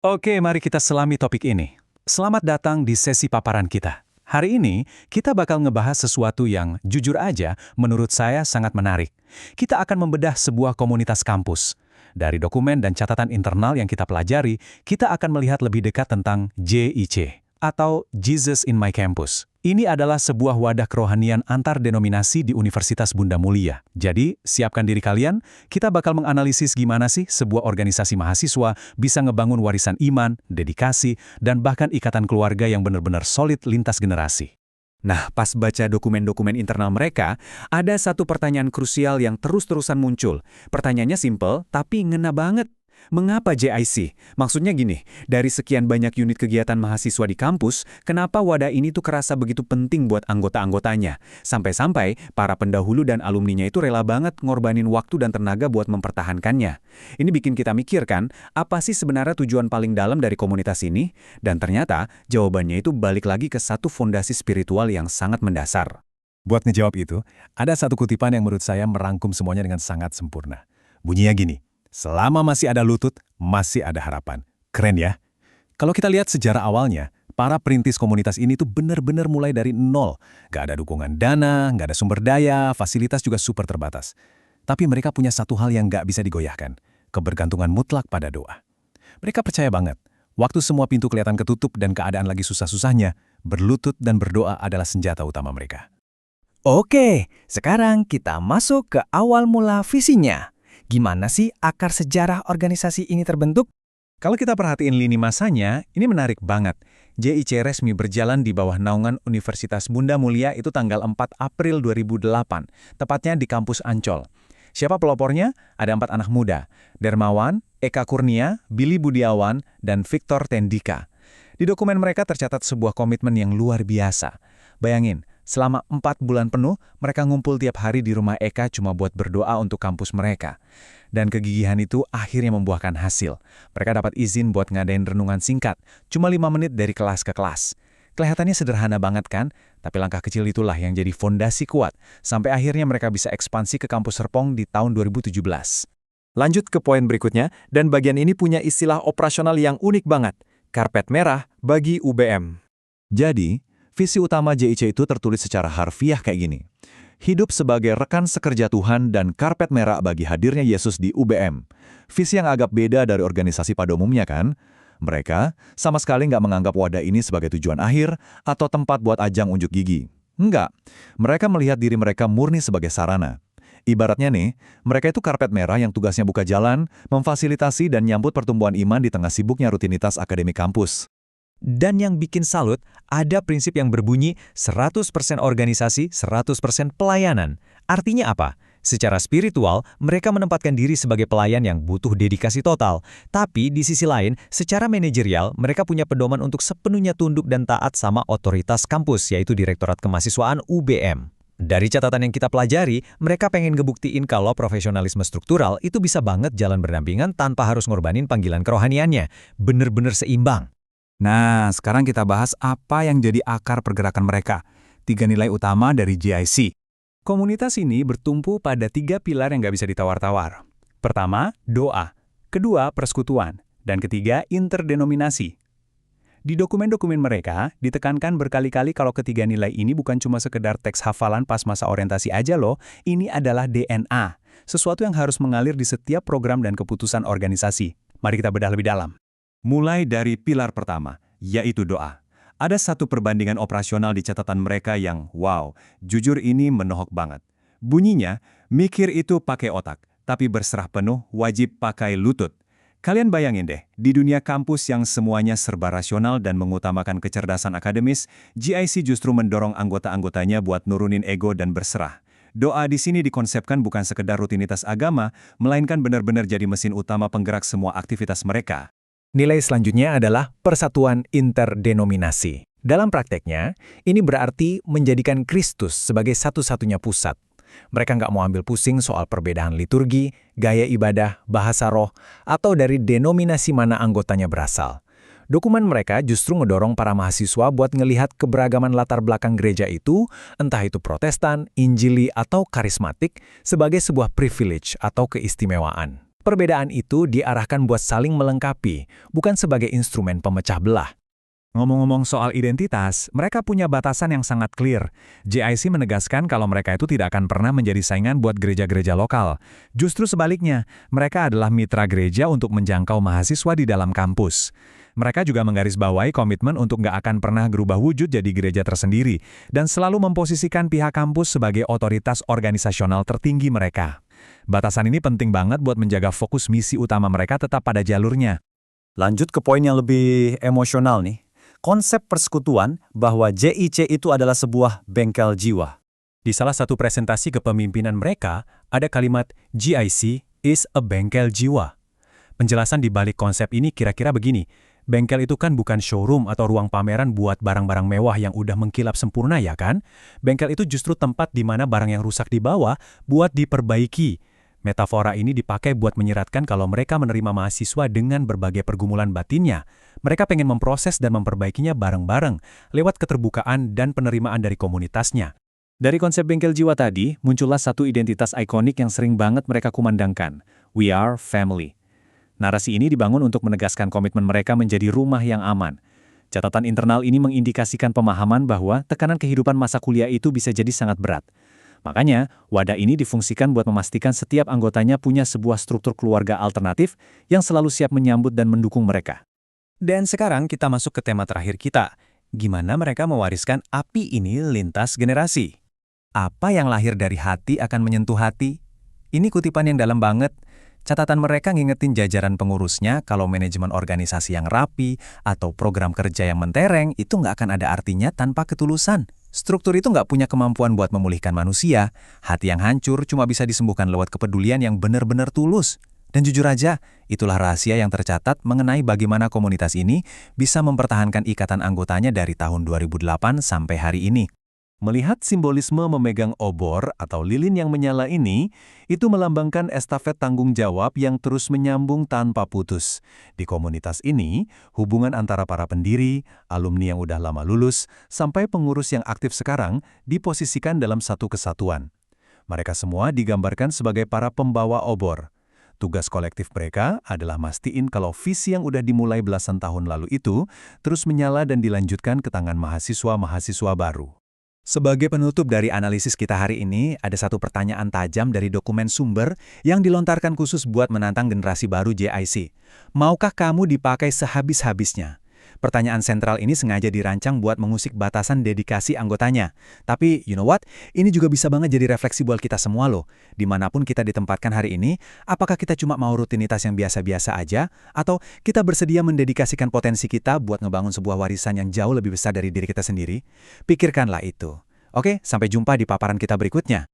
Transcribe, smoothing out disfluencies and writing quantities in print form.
Oke, mari kita selami topik ini. Selamat datang di sesi paparan kita. Hari ini, kita bakal ngebahas sesuatu yang, jujur aja, menurut saya sangat menarik. Kita akan membedah sebuah komunitas kampus. Dari dokumen dan catatan internal yang kita pelajari, kita akan melihat lebih dekat tentang JIC, atau Jesus in My Campus. Ini adalah sebuah wadah kerohanian antar denominasi di Universitas Bunda Mulia. Jadi, siapkan diri kalian, kita bakal menganalisis gimana sih sebuah organisasi mahasiswa bisa ngebangun warisan iman, dedikasi, dan bahkan ikatan keluarga yang benar-benar solid lintas generasi. Nah, pas baca dokumen-dokumen internal mereka, ada satu pertanyaan krusial yang terus-terusan muncul. Pertanyaannya simpel, tapi ngena banget. Mengapa JIC? Maksudnya gini, dari sekian banyak unit kegiatan mahasiswa di kampus, kenapa wadah ini tuh kerasa begitu penting buat anggota-anggotanya? Sampai-sampai, para pendahulu dan alumninya itu rela banget ngorbanin waktu dan tenaga buat mempertahankannya. Ini bikin kita mikir kan, apa sih sebenarnya tujuan paling dalam dari komunitas ini? Dan ternyata, jawabannya itu balik lagi ke satu fondasi spiritual yang sangat mendasar. Buat ngejawab itu, ada satu kutipan yang menurut saya merangkum semuanya dengan sangat sempurna. Bunyinya gini, selama masih ada lutut, masih ada harapan. Keren ya? Kalau kita lihat sejarah awalnya, para perintis komunitas ini tuh benar-benar mulai dari nol. Gak ada dukungan dana, gak ada sumber daya, fasilitas juga super terbatas. Tapi mereka punya satu hal yang gak bisa digoyahkan, kebergantungan mutlak pada doa. Mereka percaya banget, waktu semua pintu kelihatan ketutup dan keadaan lagi susah-susahnya, berlutut dan berdoa adalah senjata utama mereka. Oke, sekarang kita masuk ke awal mula visinya. Gimana sih akar sejarah organisasi ini terbentuk? Kalau kita perhatiin lini masanya, ini menarik banget. JIC resmi berjalan di bawah naungan Universitas Bunda Mulia itu tanggal 4 April 2008, tepatnya di kampus Ancol. Siapa pelopornya? Ada 4 anak muda, Dermawan, Eka Kurnia, Billy Budiawan, dan Victor Tendika. Di dokumen mereka tercatat sebuah komitmen yang luar biasa. Bayangin, selama 4 bulan penuh, mereka ngumpul tiap hari di rumah Eka cuma buat berdoa untuk kampus mereka. Dan kegigihan itu akhirnya membuahkan hasil. Mereka dapat izin buat ngadain renungan singkat, cuma 5 menit dari kelas ke kelas. Kelihatannya sederhana banget kan? Tapi langkah kecil itulah yang jadi fondasi kuat, sampai akhirnya mereka bisa ekspansi ke kampus Serpong di tahun 2017. Lanjut ke poin berikutnya, dan bagian ini punya istilah operasional yang unik banget. Karpet merah bagi UBM. Jadi, visi utama JIC itu tertulis secara harfiah kayak gini. Hidup sebagai rekan sekerja Tuhan dan karpet merah bagi hadirnya Yesus di UBM. Visi yang agak beda dari organisasi pada umumnya kan? Mereka sama sekali nggak menganggap wadah ini sebagai tujuan akhir atau tempat buat ajang unjuk gigi. Enggak, mereka melihat diri mereka murni sebagai sarana. Ibaratnya nih, mereka itu karpet merah yang tugasnya buka jalan, memfasilitasi dan nyambut pertumbuhan iman di tengah sibuknya rutinitas akademik kampus. Dan yang bikin salut, ada prinsip yang berbunyi 100% organisasi, 100% pelayanan. Artinya apa? Secara spiritual, mereka menempatkan diri sebagai pelayan yang butuh dedikasi total. Tapi di sisi lain, secara manajerial, mereka punya pedoman untuk sepenuhnya tunduk dan taat sama otoritas kampus, yaitu Direktorat Kemahasiswaan UBM. Dari catatan yang kita pelajari, mereka pengen ngebuktiin kalau profesionalisme struktural itu bisa banget jalan berdampingan tanpa harus ngorbanin panggilan kerohaniannya. Bener-bener seimbang. Nah, sekarang kita bahas apa yang jadi akar pergerakan mereka. 3 nilai utama dari JIC. Komunitas ini bertumpu pada 3 pilar yang nggak bisa ditawar-tawar. Pertama, doa. Kedua, persekutuan. Dan ketiga, interdenominasi. Di dokumen-dokumen mereka, ditekankan berkali-kali kalau ketiga nilai ini bukan cuma sekedar teks hafalan pas masa orientasi aja loh, ini adalah DNA. Sesuatu yang harus mengalir di setiap program dan keputusan organisasi. Mari kita bedah lebih dalam. Mulai dari pilar pertama, yaitu doa. Ada satu perbandingan operasional di catatan mereka yang, wow, jujur ini menohok banget. Bunyinya, mikir itu pakai otak, tapi berserah penuh wajib pakai lutut. Kalian bayangin deh, di dunia kampus yang semuanya serba rasional dan mengutamakan kecerdasan akademis, JIC justru mendorong anggota-anggotanya buat nurunin ego dan berserah. Doa di sini dikonsepkan bukan sekedar rutinitas agama, melainkan benar-benar jadi mesin utama penggerak semua aktivitas mereka. Nilai selanjutnya adalah persatuan interdenominasi. Dalam prakteknya, ini berarti menjadikan Kristus sebagai satu-satunya pusat. Mereka nggak mau ambil pusing soal perbedaan liturgi, gaya ibadah, bahasa roh, atau dari denominasi mana anggotanya berasal. Dokumen mereka justru ngedorong para mahasiswa buat ngelihat keberagaman latar belakang gereja itu, entah itu Protestan, Injili, atau karismatik, sebagai sebuah privilege atau keistimewaan. Perbedaan itu diarahkan buat saling melengkapi, bukan sebagai instrumen pemecah belah. Ngomong-ngomong soal identitas, mereka punya batasan yang sangat clear. JIC menegaskan kalau mereka itu tidak akan pernah menjadi saingan buat gereja-gereja lokal. Justru sebaliknya, mereka adalah mitra gereja untuk menjangkau mahasiswa di dalam kampus. Mereka juga menggarisbawahi komitmen untuk nggak akan pernah berubah wujud jadi gereja tersendiri, dan selalu memposisikan pihak kampus sebagai otoritas organisasional tertinggi mereka. Batasan ini penting banget buat menjaga fokus misi utama mereka tetap pada jalurnya. Lanjut ke poin yang lebih emosional nih. Konsep persekutuan bahwa JIC itu adalah sebuah bengkel jiwa. Di salah satu presentasi kepemimpinan mereka, ada kalimat JIC is a bengkel jiwa. Penjelasan di balik konsep ini kira-kira begini, bengkel itu kan bukan showroom atau ruang pameran buat barang-barang mewah yang udah mengkilap sempurna ya kan? Bengkel itu justru tempat di mana barang yang rusak dibawa buat diperbaiki. Metafora ini dipakai buat menyeratkan kalau mereka menerima mahasiswa dengan berbagai pergumulan batinnya. Mereka pengen memproses dan memperbaikinya bareng-bareng, lewat keterbukaan dan penerimaan dari komunitasnya. Dari konsep bengkel jiwa tadi, muncullah satu identitas ikonik yang sering banget mereka kumandangkan. We are family. Narasi ini dibangun untuk menegaskan komitmen mereka menjadi rumah yang aman. Catatan internal ini mengindikasikan pemahaman bahwa tekanan kehidupan masa kuliah itu bisa jadi sangat berat. Makanya, wadah ini difungsikan buat memastikan setiap anggotanya punya sebuah struktur keluarga alternatif yang selalu siap menyambut dan mendukung mereka. Dan sekarang kita masuk ke tema terakhir kita. Gimana mereka mewariskan api ini lintas generasi? Apa yang lahir dari hati akan menyentuh hati? Ini kutipan yang dalam banget. Catatan mereka ngingetin jajaran pengurusnya kalau manajemen organisasi yang rapi atau program kerja yang mentereng itu nggak akan ada artinya tanpa ketulusan. Struktur itu nggak punya kemampuan buat memulihkan manusia. Hati yang hancur cuma bisa disembuhkan lewat kepedulian yang benar-benar tulus. Dan jujur aja, itulah rahasia yang tercatat mengenai bagaimana komunitas ini bisa mempertahankan ikatan anggotanya dari tahun 2008 sampai hari ini. Melihat simbolisme memegang obor atau lilin yang menyala ini, itu melambangkan estafet tanggung jawab yang terus menyambung tanpa putus. Di komunitas ini, hubungan antara para pendiri, alumni yang udah lama lulus, sampai pengurus yang aktif sekarang diposisikan dalam satu kesatuan. Mereka semua digambarkan sebagai para pembawa obor. Tugas kolektif mereka adalah mastiin kalau visi yang udah dimulai belasan tahun lalu itu terus menyala dan dilanjutkan ke tangan mahasiswa-mahasiswa baru. Sebagai penutup dari analisis kita hari ini, ada satu pertanyaan tajam dari dokumen sumber yang dilontarkan khusus buat menantang generasi baru JIC. Maukah kamu dipakai sehabis-habisnya? Pertanyaan sentral ini sengaja dirancang buat mengusik batasan dedikasi anggotanya. Tapi, you know what? Ini juga bisa banget jadi refleksi buat kita semua loh. Dimanapun kita ditempatkan hari ini, apakah kita cuma mau rutinitas yang biasa-biasa aja? Atau kita bersedia mendedikasikan potensi kita buat ngebangun sebuah warisan yang jauh lebih besar dari diri kita sendiri? Pikirkanlah itu. Oke, sampai jumpa di paparan kita berikutnya.